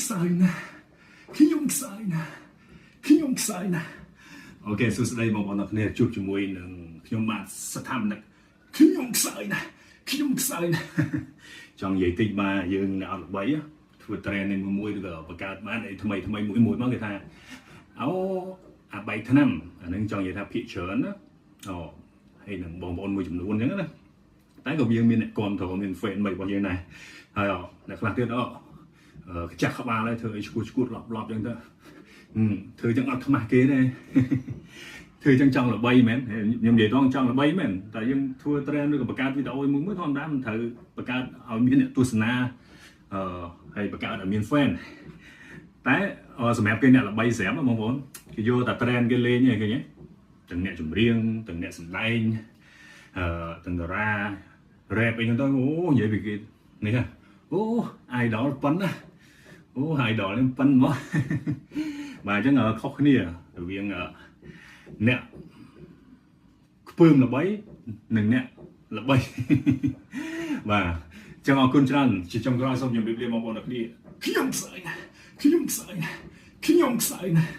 ខ្សោយណាស់ខ្ញុំខ្សោយណាស់ខ្ញុំខ្សោយណាស់អូខេសួស្តីបងប្អូនទាំងគ្នាជួបជាមួយនឹងខ្ញុំបាទស្ថាបនិកខ្ញុំខ្សោយណាស់ខ្ញុំខ្សោយណាស់ចង់និយាយតិចបាទយើងអ្នកអត់ល្បីធ្វើ training មួយឬក៏បង្កើតបានអីថ្មីមួយមកគេថាអូអា3ឆ្នាំអានឹងចង់និយាយថាភាគច្រើនណាអូហើយនឹងបងប្អូនមួយចំនួនអញ្ចឹងណាតែក៏វាមានអ្នកគាំទ្រមាន fan មិនរបស់យើងដែរហើយអ្នកខ្លះទៀតខ្ចាស់ក្បាលហើយធ្វើអីឈួតឡប់អញ្ចឹងទៅធ្វើចឹងអត់ខ្មាស់គេទេធ្វើចឹងចង់ល្បីមែនខ្ញុំនិយាយត្រង់ចង់ល្បីមែនតែយើងធ្វើ trend ឬក៏បង្កើតវីដេអូមួយធម្មតាមិនត្រូវបង្កើតឲ្យមានអ្នកទស្សនាហើយបង្កើតឲ្យមាន fan តែសម្រាប់គេអ្នកល្បីស្រាប់បងប្អូនគេយកតែ trend គេលេងឯងឃើញទេទាំងអ្នកចម្រៀងទាំងអ្នកសម្ដែងទាំងតារា rap អីហ្នឹងទៅអូនិយាយពីគេនេះអូ idol ប៉ុណ្ណាអូ idol នេះប៉ុណ្ណោះបាទអញ្ចឹងខុសគ្នារវាងអ្នកខ្ពើមល្បីនិងអ្នកល្បីបាទអញ្ចឹងអរគុណច្រើនជាចុងក្រោយសូមជម្រាបលាបងប្អូនទាំងគ្នាខ្ញុំខ្សោយណាស់ខ្ញុំខ្សោយណាស់ខ្ញុំខ្សោយណាស់